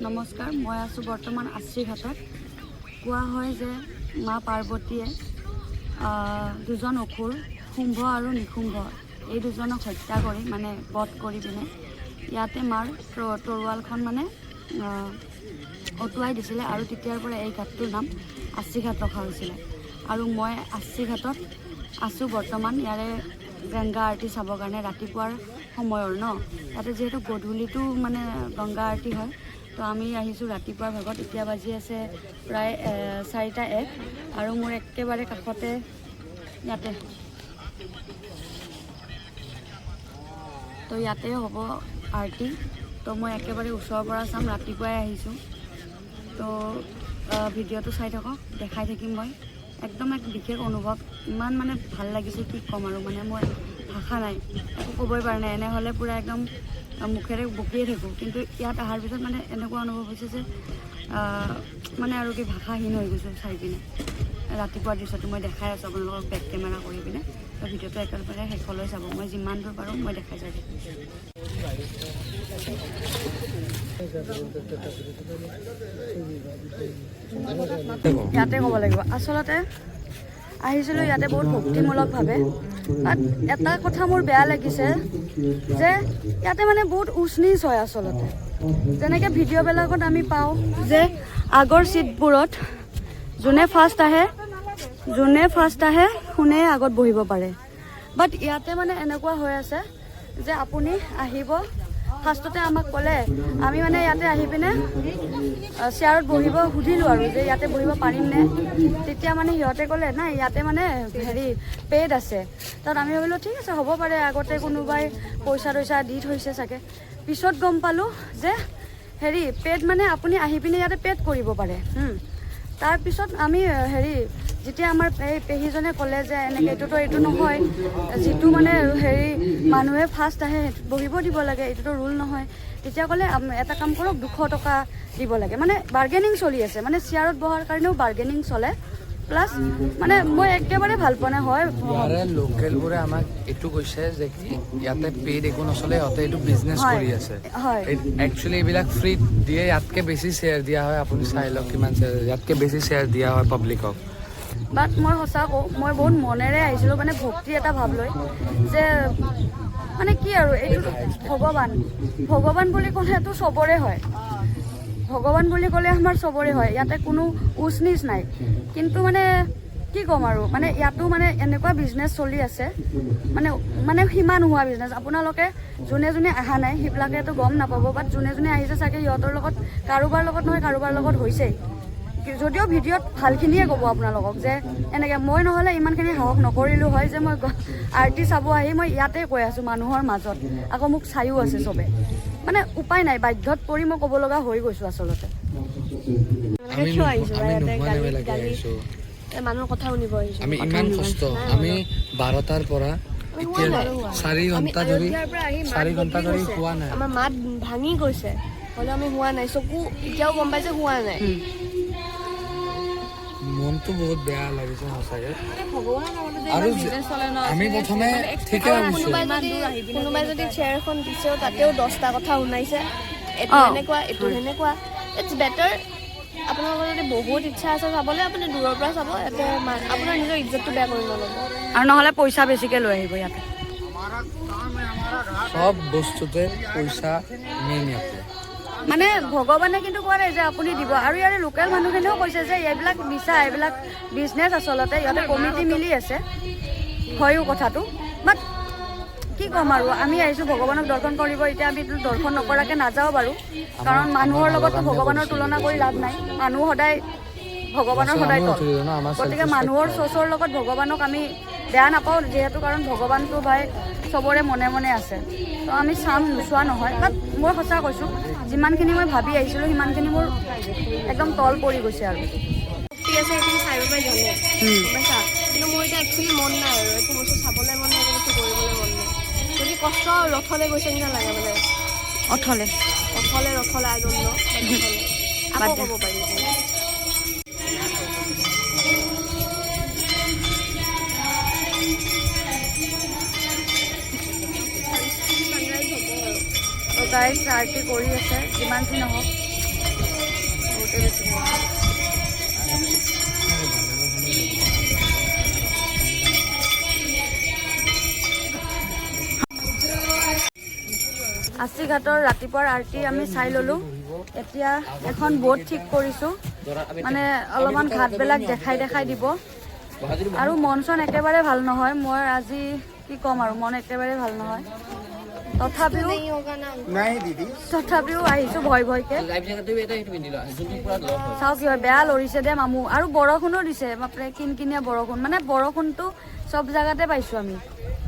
নমস্কাৰ, মই আছোঁ বৰ্তমান আশ্ৰীঘাটত। কোৱা হয় যে মা পাৰ্বতীয়ে দুজন অসুৰ শুম্ভ আৰু নিশুম্ভ এই দুজনক হত্যা কৰি মানে বধ কৰি পিনে ইয়াতে মাৰ তৰোৱালখন মানে অতুৱাই দিছিলে আৰু তেতিয়াৰ পৰা এই ঘাটটোৰ নাম আশ্ৰীঘাট ৰখা হৈছিলে। আৰু মই আশ্ৰীঘাটত আছোঁ বৰ্তমান ইয়াৰে গংগা আৰতি চাবৰ কাৰণে। ৰাতিপুৱাৰ সময়ৰ ইয়াতে যিহেতু গধূলিটো মানে গংগা আৰতি হয়, তো আমি আহিছোঁ ৰাতিপুৱাৰ ভাগত। এতিয়া বাজি আছে প্ৰায় 4:01 আৰু মোৰ একেবাৰে কাষতে ইয়াতে তো ইয়াতে হ'ব আৰতি। তো মই একেবাৰে ওচৰৰ পৰা চাম, ৰাতিপুৱাই আহিছোঁ। তো ভিডিঅ'টো চাই থাকক, দেখাই থাকিম মই। একদম এক বিশেষ অনুভৱ, ইমান মানে ভাল লাগিছে কি ক'ম আৰু, মানে মই ভাষা নাই, একো ক'বই পৰা নাই। এনেহ'লে পূৰা একদম মুখেৰে বকিয়ে থাকোঁ, কিন্তু ইয়াত অহাৰ পিছত মানে এনেকুৱা অনুভৱ হৈছে যে মানে আৰু কি ভাষাহীন হৈ গৈছোঁ চাই পিনে। ৰাতিপুৱাৰ দৃশ্যটো মই দেখাই আছোঁ আপোনালোকক বেক কেমেৰা কৰি পিনে। তো ভিডিঅ'টো একেবাৰে শেষলৈ চাব, মই যিমান দূৰ পাৰোঁ মই দেখাই যাই থাকিম। ইয়াতে ক'ব লাগিব, আচলতে আহিছিলোঁ ইয়াতে বহুত ভক্তিমূলকভাৱে। বাট এটা কথা মোৰ বেয়া লাগিছে যে ইয়াতে মানে বহুত উচ নিচ হয় আচলতে। যেনেকৈ ভিডিঅ'বিলাকত আমি পাওঁ যে আগৰ ছিটবোৰত যোনে ফাৰ্ষ্ট আহে শুনে আগত বহিব পাৰে। বাট ইয়াতে মানে এনেকুৱা হৈ আছে যে আপুনি আহিব, ফাৰ্ষ্টতে আমাক ক'লে, আমি মানে ইয়াতে আহি পিনে চেয়াৰত বহিব সুধিলোঁ আৰু যে ইয়াতে বহিব পাৰিমনে। তেতিয়া মানে সিহঁতে ক'লে নাই ইয়াতে মানে পেড আছে। তাত আমি ভাবিলোঁ ঠিক আছে হ'ব পাৰে, আগতে কোনোবাই পইচা দি থৈছে চাগে। পিছত গম পালোঁ যে পেড মানে আপুনি আহি পিনে ইয়াতে পেড কৰিব পাৰে। তাৰপিছত আমি যেতিয়া আমাৰ এই পেহীজনে ক'লে যে এনেকৈ এইটো নহয়, যিটো মানে মানুহে ফাৰ্ষ্ট আহে বহিব দিব লাগে, এইটোতো ৰুল নহয়। তেতিয়া ক'লে এটা কাম কৰক, 200 টকা দিব লাগে। মানে বাৰ্গেনিং চলি আছে, মানে চেয়াৰত বহাৰ কাৰণেও বাৰ্গেনিং চলে। প্লাছ মানে মই একেবাৰে ভাল পোৱা নাই। হয় লোকেলবোৰে আমাক এইটো কৈছে যে কি ইয়াতে পেড একো নচলে, সিহঁতে এইটো বিজনেছ কৰি আছে। একচুৱেলি এইবিলাক ফ্ৰীত দিয়ে, ইয়াতকৈ বেছি শ্বেয়াৰ দিয়া হয়। আপুনি চাই লওক কিমান শ্বেয়াৰ, ইয়াতকৈ বেছি শ্বেয়াৰ দিয়া হয় পাব্লিকক। বাট মই সঁচা কওঁ, মই বহুত মনেৰে আহিছিলোঁ, মানে ভক্তি এটা ভাৱ লৈ যে মানে কি আৰু এইটো ভগৱান বুলি ক'লেতো চবৰে হয়। ভগৱান বুলি ক'লে আমাৰ চবৰে হয়, ইয়াতে কোনো উচ নিচ নাই। কিন্তু মানে কি ক'ম আৰু, মানে ইয়াতো মানে এনেকুৱা বিজনেছ চলি আছে, মানে সীমা নোহোৱা বিজনেছ। আপোনালোকে যোনে অহা নাই সেইবিলাকেতো গম নাপাব, বাট যোনে আহিছে চাগে সিহঁতৰ লগত কাৰোবাৰ লগত নহয় কাৰোবাৰ লগত হৈছেই। যদিও ভিডিঅ'ত ভালখিনিয়ে ক'ব আপোনালোকক যে এনেকৈ মই নহ'লে ইমানখিনি সাহস নকৰিলোঁ হয় যে মই আৰতি চাব আহি মই ইয়াতে কৈ আছোঁ মানুহৰ মাজত, আকৌ মোক চায়ো আছে চবে। মানে উপায় নাই, বাধ্যত পৰি মই ক'ব লগা হৈ গৈছোঁ আচলতে। মানুহৰ কথা শুনিব আহিছোঁ। আমি ইমান কষ্ট, আমি 12টাৰ পৰা 4 ঘণ্টা ধৰি হোৱা নাই। আমাৰ মাত ভাঙি গৈছে, হ'লেও আমি হোৱা নাই। চকু এতিয়াও গম পাইছে হোৱা নাই। মনটো বহুত বেয়া লাগিছে সঁচাকে। আৰু আমি প্ৰথমে ঠিকে ভাবিছোঁ, কোনোবাই যদি চেয়াৰখন দিছেও তাতেও 10টা কথা শুনাইছে, এইটো এনেকুৱা এইটো সেনেকুৱা। ইটছ বেটাৰ আপোনালোকৰ যদি বহুত ইচ্ছা আছে চাবলৈ, আপুনি দূৰৰ পৰা চাব। ইয়াতে আপোনাৰ নিজৰ ইজ্জতটো বেয়া কৰি নল'ব, আৰু নহ'লে পইচা বেছিকৈ লৈ আহিব। ইয়াতে চব বস্তুতে পইচা মেইন। ইয়াতে মানে ভগৱানে কিন্তু কোৱা নাই যে আপুনি দিব। আৰু ইয়াৰে লোকেল মানুহখিনিও কৈছে যে এইবিলাক মিছা, এইবিলাক বিজনেছ আচলতে। ইহঁতে কমিটি মিলি আছে, হয়ো কথাটো। বাট কি ক'ম আৰু, আমি আহিছোঁ ভগৱানক দৰ্শন কৰিব। এতিয়া আমি দৰ্শন নকৰাকৈ নাযাওঁ বাৰু, কাৰণ মানুহৰ লগতো ভগৱানৰ তুলনা কৰি লাভ নাই। মানুহ সদায় ভগৱানৰ সদায় তল, গতিকে মানুহৰ চচৰ লগত ভগৱানক আমি বেয়া নাপাওঁ যিহেতু, কাৰণ ভগৱানটো ভাই চবৰে মনে মনে আছে। তো আমি চাম, নোচোৱা নহয়। বাট মই সঁচা কৈছোঁ, যিমানখিনি মই ভাবি আহিছিলোঁ সিমানখিনি মোৰ একদম তল পৰি গৈছে। আৰু ঠিক আছে এইখিনি চাই পাই জানো পাইছা, কিন্তু মোৰ এতিয়া একচুৱেলি মন নাই আৰু একো বস্তু চাবলৈ মন নাই, একো বস্তু কৰিবলৈ মন নাই। যদি কষ্ট ৰথলে গৈছে নিচিনা লাগে, মানে অথলে আই ডোন্ট নো, আকৌ ক'ব পাৰি। গাইজ আৰতি কৰি আছে, যিমান যি নহওক বহুতে বেছি মৰম। আশীঘাটৰ ৰাতিপুৱাৰ আৰতি আমি চাই ল'লোঁ। এতিয়া এখন বোট ঠিক কৰিছোঁ, মানে অলপমান ঘাটবিলাক দেখাই দিব। আৰু মন চন একেবাৰে ভাল নহয়, মই আজি কি ক'ম আৰু, মন একেবাৰে ভাল নহয়। তথাপিও আহিছোঁ ভয়কে। চাওঁ কি হয়, বেয়া লৰিছে দে মামু। আৰু বৰষুণো দিছে, বাপৰে কিনকিনীয়া বৰষুণ। মানে বৰষুণটো চব জেগাতে পাইছোঁ আমি।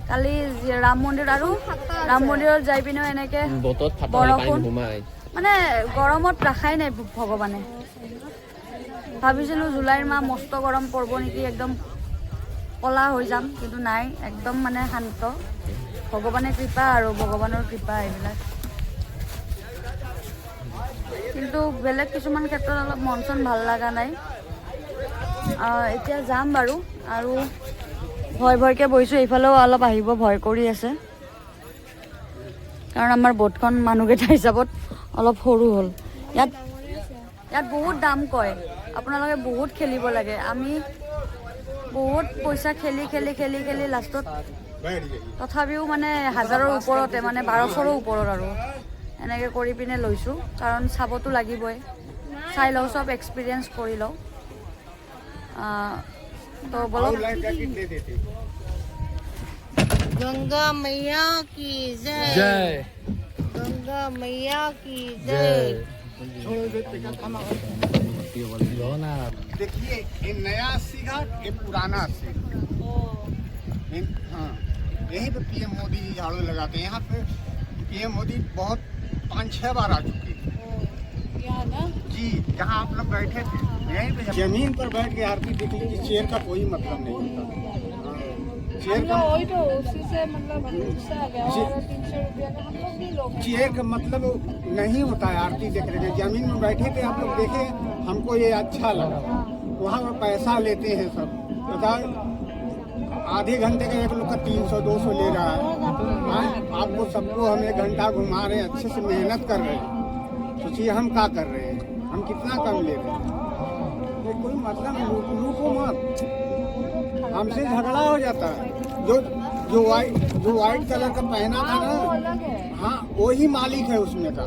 কালি ৰাম মন্দিৰ আৰু ৰাম মন্দিৰত যাই পিনেও এনেকে বৰষুণ, মানে গৰমত ৰাখাই নাই ভগৱানে। ভাবিছিলোঁ জুলাইৰ মাহ মস্ত গৰম পৰিব নেকি, একদম কলা হৈ যাম, কিন্তু নাই, একদম মানে শান্ত। ভগৱানে কৃপা আৰু ভগৱানৰ কৃপা এইবিলাক। কিন্তু বেলেগ কিছুমান ক্ষেত্ৰত অলপ মন চন ভাল লগা নাই। এতিয়া যাম বাৰু, আৰু ভয়কে বহিছোঁ। এইফালেও অলপ আহিব ভয় কৰি আছে, কাৰণ আমাৰ বোটখন মানুহকেইটা হিচাপত অলপ সৰু হ'ল। ইয়াত বহুত দাম কয়, আপোনালোকে বহুত খেলিব লাগে। আমি বহুত পইচা খেলি লাষ্টত তথাপিও মানে 1000ৰ ওপৰতে, মানে 1200ৰ ওপৰত আৰু এনেকৈ কৰি পিনে লৈছোঁ, কাৰণ চাবতো লাগিবই। চাই লওঁ, চব এক্সপিৰিয়েঞ্চ কৰি লওঁ। তো বলক। गंगा मैया की जय। जय गंगा मैया की जय। देखिए ये नया अस्सी घाट, ये पुराना अस्सी घाट। हाँ, यहीं पे पीएम मोदी जी झाड़ू लगाते हैं। यहाँ पे पीएम मोदी बहुत 5-6 बार आ चुके हैं जी। जहाँ आप लोग बैठे थे यहीं पे जमीन पर बैठ के आरती देख लीजिए। चेयर का कोई मतलब नहीं होता। चेयर का उसी से मतलब चेयर का मतलब नहीं होता है आरती देख रहे थे। जमीन में बैठे थे आप लोग, देखे, हमको ये अच्छा लगा। वहाँ पर पैसा लेते हैं सब, बताओ आधे घंटे का एक लोग का 300-200 ले रहा है। आपको सबको हम 1 घंटा घुमा रहे हैं, अच्छे से मेहनत कर रहे हैं। सोचिए हम क्या कर रहे हैं, हम कितना कम ले रहे हैं। ये कोई मतलब लूटो मत, हमसे झगड़ा हो जाता है। जो वाइट कलर का पहना था ना, हाँ वही मालिक है उसमें का,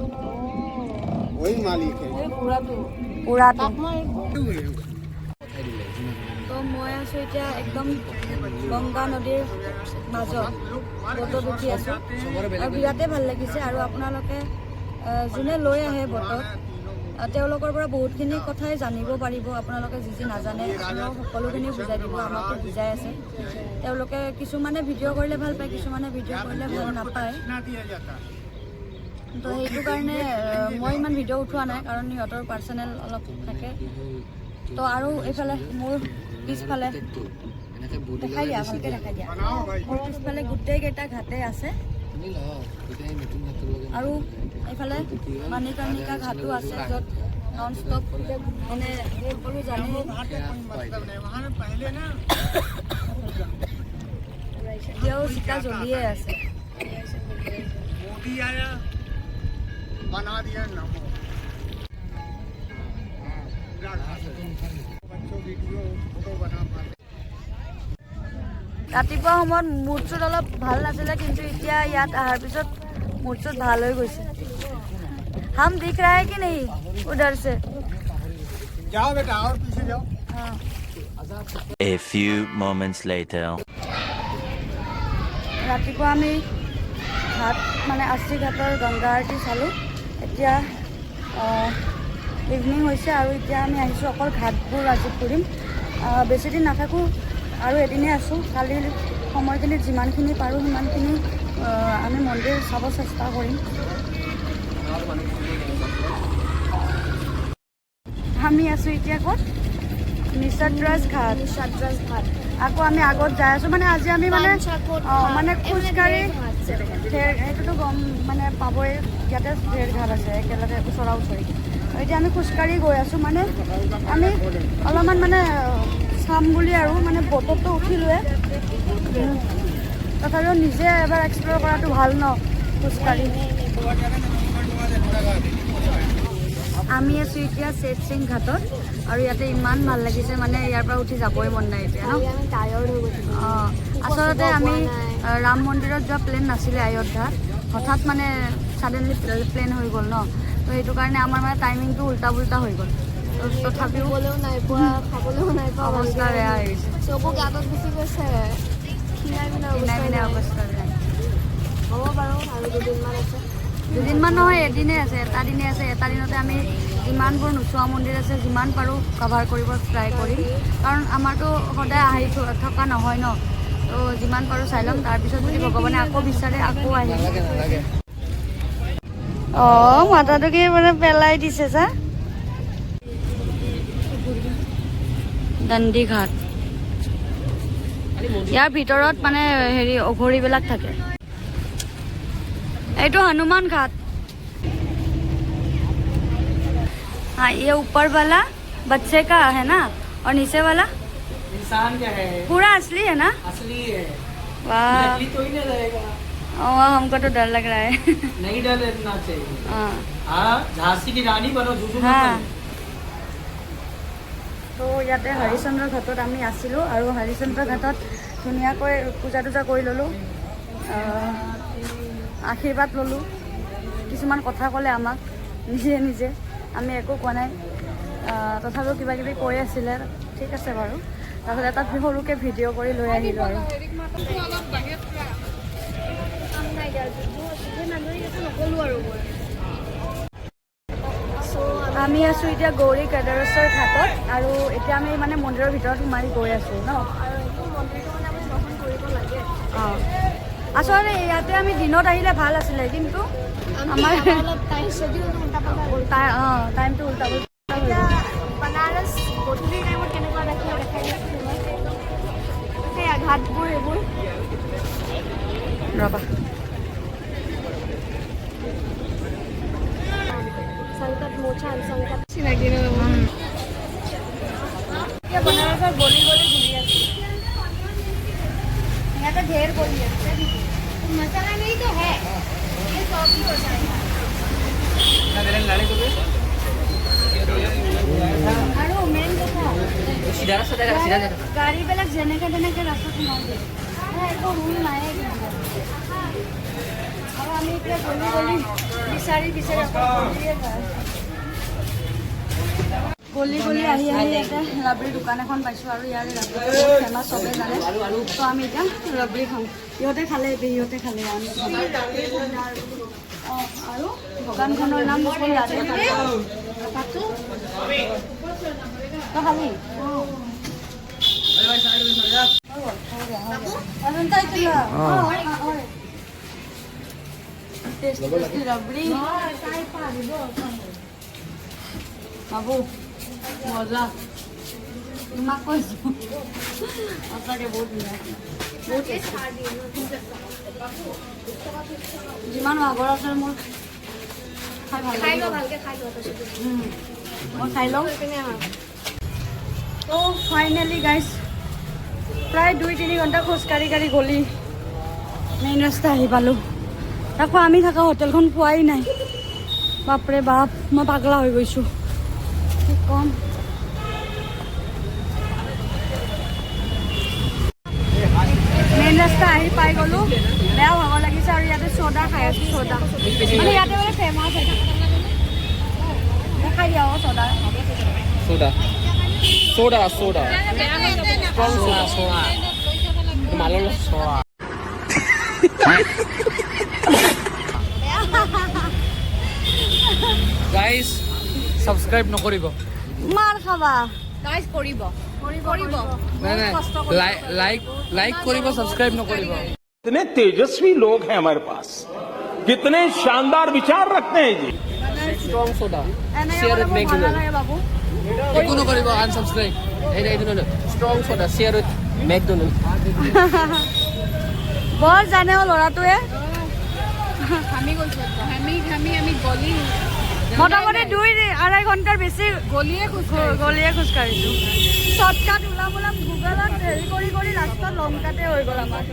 वही मालिक है। উৰাটো। তো মই আছোঁ এতিয়া একদম গংগা নদীৰ মাজত, বটত উঠি আছোঁ আৰু বিৰাটেই ভাল লাগিছে। আৰু আপোনালোকে যোনে লৈ আহে বটত, তেওঁলোকৰ পৰা বহুতখিনি কথাই জানিব পাৰিব। আপোনালোকে যি নাজানে আপোনাক সকলোখিনি বুজাই দিব, আমাকো বুজাই আছে। তেওঁলোকে কিছুমানে ভিডিঅ' কৰিলে ভাল পায়, কিছুমানে ভিডিঅ' কৰিলে ভাল নাপায়। তো সেইটো কাৰণে মই ইমান ভিডিঅ' উঠোৱা নাই, কাৰণ সিহঁতৰ পাৰ্চনেল অলপ থাকে। তো আৰু এইফালে মোৰ পিছফালে দেখাই দিয়া, ভালকৈ দেখাই দিয়া। মোৰ পিছফালে গোটেইকেইটা ঘাটে আছে, আৰু এইফালে মানিকৰ্ণিকা ঘাটো আছে, য'ত নন ষ্টপ মানে সকলো জানে। এতিয়াও চিতা জ্বলিয়ে আছে। मोदी आया, बना दिया नमो। बच्चों वीडियो फोटो बना पाते। ৰাতিপুৱা সময়ত মুড চুট অলপ ভাল নাছিলে, কিন্তু এতিয়া ইয়াত অহাৰ পিছত মুড চুট ভাল হৈ গৈছে। हम दिख रहा है कि नहीं उधर से? जाओ बेटा और पीछे जाओ। हाँ। A few moments later. ৰাতিপুৱা আমি ঘাট মানে আশী ঘাটৰ গংগা আৰতি চালোঁ। এতিয়া ইভিনিং হৈছে, আৰু এতিয়া আমি আহিছোঁ অকল ঘাটবোৰ আজি ফুৰিম। বেছি দিন নাথাকোঁ, আৰু এদিনে আছোঁ। কালিৰ সময়খিনিত যিমানখিনি পাৰোঁ সিমানখিনি আমি মন্দিৰ চাব চেষ্টা কৰিম। আমি আছোঁ এতিয়া ক'ত? নিষাদ্ৰাজ ঘাট। আকৌ আমি আগত যাই আছোঁ, মানে আজি আমি মানে মানে খোজকাঢ়ি সেইটোতো গম মানে পাবই, ইয়াতে ঢেৰ ঘাট আছে একেলগে ওচৰা ওচৰি। এতিয়া আমি খোজকাঢ়ি গৈ আছোঁ, মানে আমি অলপমান মানে চাম বুলি, আৰু মানে বটতটো উঠিলোৱে, তথাপিও নিজে এবাৰ এক্সপ্ল'ৰ কৰাটো ভাল ন খোজকাঢ়ি। আমি আছো এতিয়া চেট সিং ঘাটত আৰু ইয়াতে ইমান ভাল লাগিছে মানে ইয়াৰ পৰা উঠি যাবই মন নাই এতিয়া ন আমি টায়াৰ্ড হৈ গৈছোঁ অঁ আচলতে আমি ৰাম মন্দিৰত যোৱা প্লেন নাছিলে অযোধ্যাত হঠাৎ মানে ছাডেনলি প্লেন হৈ গ'ল ন তো সেইটো কাৰণে আমাৰ মানে টাইমিংটো উল্টা পুল্টা হৈ গ'ল তথাপিও শুবলৈও নাই পোৱা খাবলৈও নাই পোৱা অৱস্থা বেয়া হৈ গৈছে চকু গাঁতত গুচি গৈছে খিনাই পিনে অৱস্থা বেয়া হ'ব বাৰু আৰু দুদিনমান আছে দুদিনমান নহয় এদিনে আছে এটা দিনতে আমি যিমানবোৰ নোচোৱা মন্দিৰ আছে যিমান পাৰোঁ কভাৰ কৰিব ট্ৰাই কৰিম কাৰণ আমাৰতো সদায় আহি থকা নহয় ন তো যিমান পাৰোঁ চাই ল'ম তাৰপিছত যদি ভগৱানে আকৌ বিচাৰে আকৌ আহিম অঁ মাথাটো কি মানে পেলাই দিছে চা দাণ্ডি ঘাট ইয়াৰ ভিতৰত মানে হেৰি অঘৰীবিলাক থাকে এইটো हनुमान घाट हाँ ये ऊपर वाला बच्चे का है ना और नीचे वाला इंसान क्या है पूरा असली है ना असली है वाह नकली तो ही नहीं रहेगा हमको तो डर लग रहा है नहीं डरना चाहिए हाँ हाँ झांसी की रानी बनो झूठू मत हाँ बनो। তো ইয়াতে হৰিচন্দ্ৰ ঘাটত আমি আছিলোঁ আৰু হৰিচন্দ্ৰ ঘাটত ধুনীয়াকৈ পূজা টুজা কৰি ল'লোঁ আশীৰ্বাদ ল'লোঁ কিছুমান কথা ক'লে আমাক নিজে আমি একো কোৱা নাই তথাপিও কিবা কিবি কৈ আছিলে ঠিক আছে বাৰু তাৰপিছত এটা সৰুকৈ ভিডিঅ' কৰি লৈ আহিলোঁ আৰু আমি আছোঁ এতিয়া গৌৰী কেদাৰেশ্বৰ ঘাটত আৰু এতিয়া আমি মানে মন্দিৰৰ ভিতৰত সোমাই গৈ আছোঁ ন অঁ আচলতে ইয়াতে আমি দিনত আহিলে ভাল আছিলে কিন্তু আমাৰ টাইমটো উল্টা পুল্টা হৈ গ'ল বানাৰস গধূলি টাইমত কেনেকুৱা দেখাই সেয়া ঘাটবোৰ এইবোৰ ৰ'বা সংকট মোচন সংকট চিনাকি এতিয়া বনাৰসৰ গলি ঘূৰি আছোঁ ইয়াতে ঢেৰ গলি আছে मसाला नहीं तो है ये 100 की होता है আৰু মেইন কথা গাড়ীবিলাক যেনেকৈ তেনেকৈ ৰাস্তাত সোমাই দিয়ে একো ৰুল নাই কিন্তু আৰু আমি এতিয়া গলি বিচাৰি আকৌ গলিয়ে যায় গলি আহি ইয়াতে ৰাবড়িৰ দোকান এখন পাইছোঁ আৰু ইয়াৰে ৰাবড়ি বহুত ফেমাছ চবেই জানে তো আমি এতিয়া ৰাবড়ি খাওঁ ইহঁতে খালে আমি অঁ আৰু দোকানখনৰ নাম হ'ল ৰাধে তো খালি ৰাবড়ি বাবু মজা তোমাক কৈছোঁ সঁচাকৈ বহুত ধুনীয়া বহুত যিমান আগৰ আছে মোৰ খাই ভাল লাগে মই খাই লওঁ তো ফাইনেলি গাইজ প্ৰায় 2-3 ঘণ্টা খোজকাঢ়ি গ'লি মেইন ৰাস্তা আহি পালোঁ আকৌ আমি থকা হোটেলখন পোৱাই নাই বাপৰে বাপ মই পাগলা হৈ গৈছোঁ কি ক'ম মেইন ৰাস্তা আহি পাই গ'লোঁ বেয়া ভাব লাগিছে আৰু ইয়াতে চ'দা খাই আছোঁ চ'দা মানে ইয়াতে মানে ফেমাছ হয় খাই দিয়া চ'দা सोडा मालूम सोडा গাইজ সাবস্ক্রাইব নকৰিব মাৰ খাবা गाइस কৰিব লাইক কৰিব সাবস্ক্ৰাইব নকৰিব कितने तेजस्वी लोग हैं हमारे पास कितने शानदार विचार रखते हैं जी স্ট্রং সোডা এনেকৈ ক'লে মোৰ ভাল নালাগে বাবু একো নকৰিব আনসাবস্ক্ৰাইব এইটো strong soda share with McDonald বৰ জানে ল'ৰাটোৱে আমি গলি মোটামুটি 2-2.5 ঘণ্টাৰ বেছি গলিয়ে খোজকাঢ়িছোঁ শ্বৰ্টকাট ওলাম গুগলত হেৰি কৰি লাষ্টত লং কাটে হৈ গ'ল আমাৰ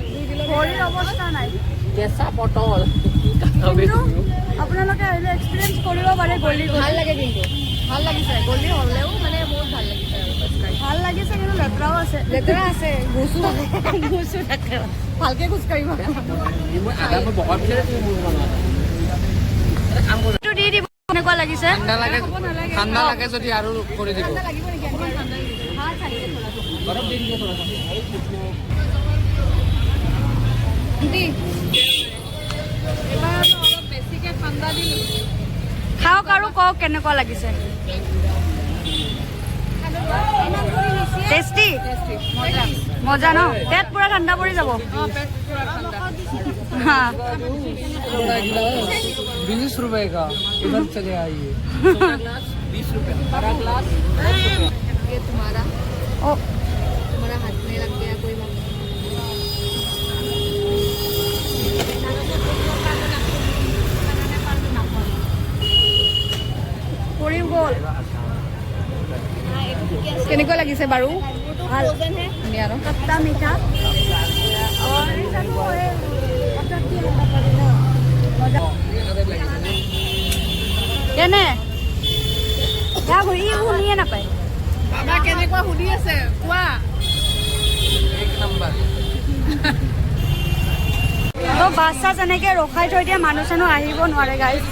ভৰিৰ অৱস্থা নাই কেঁচা পটল কিন্তু আপোনালোকে আহিলে এক্সপিৰিয়েঞ্চ কৰিব পাৰে গলি ভাল লাগে কিন্তু ভাল লাগিছে গলি হ'লেও মানে বহুত ভাল লাগিছে আৰু খোজকাঢ়ি ভাল লাগিছে কিন্তু লেতেৰাও আছে লেতেৰা আছে গুচু গুচু থাকে ভালকে খোজকাঢ়িব এইটো দি দিব কেনেকুৱা লাগিছে ঠাণ্ডা লাগে যদি আৰু কৰি দিব খাওক আৰু কওক কেনেকুৱা লাগিছে টেষ্টি মজা ন পেট পুৰা ঠাণ্ডা পৰি যাব হা 20 रुपए का इधर चले आइए 20 रुपए बड़ा ग्लास ये तुम्हारा ओ तुम्हारा हाथ में लग गया कोई बात পৰি গ'ল কেনেকুৱা লাগিছে বাৰু ভাল ধুনীয়া ন खट्टा मीठा और কেনে ইয়াক ঘূৰি শুনিয়ে নাপায় আমাৰ কেনেকুৱা সুধি আছে কোৱা एक नंबर তো বাছ চাছ এনেকৈ ৰখাই থৈ দিয়ে মানুহ চানুহ আহিব নোৱাৰে গাইজ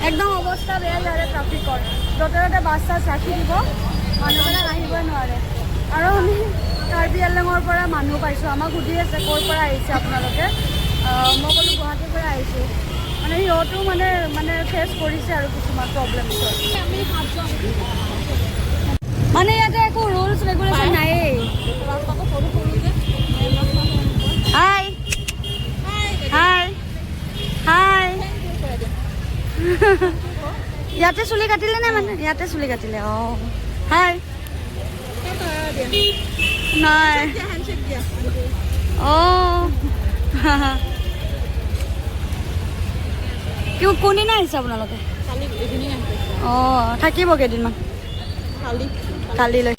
একদম অৱস্থা বেয়া ইয়াৰে ট্ৰাফিকৰ য'তে ত'তে বাছ চাছ ৰাখি দিব মানুহবিলাক আহিবই নোৱাৰে আৰু আমি কাৰ্বি আংলঙৰ পৰা মানুহ পাইছোঁ আমাক সুধি আছে ক'ৰ পৰা আহিছে আপোনালোকে মই ক'লোঁ গুৱাহাটীৰ পৰা আহিছোঁ মানে সিহঁতো মানে ফেচ কৰিছে আৰু কিছুমান প্ৰব্লেম মানে ইয়াতে একো ৰুলছ ৰেগুলেশ্যন নায়েই হাই হাই হাই ইয়াতে চুলি কাটিলে নে মানে ইয়াতে চুলি কাটিলে অঁ হাই নাই অঁ কোনদিনা আহিছে আপোনালোকে অঁ থাকিব কেইদিনমান কালিলৈ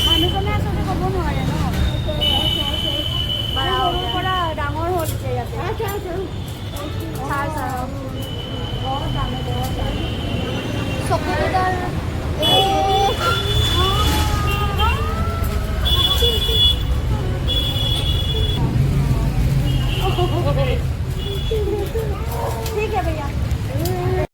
মানুহজনে আচলতে ক'ব নোৱাৰে ন সৰুৰ পৰা ডাঙৰ হৈছে ইয়াতে চকুকেইডাল ठीक है भैया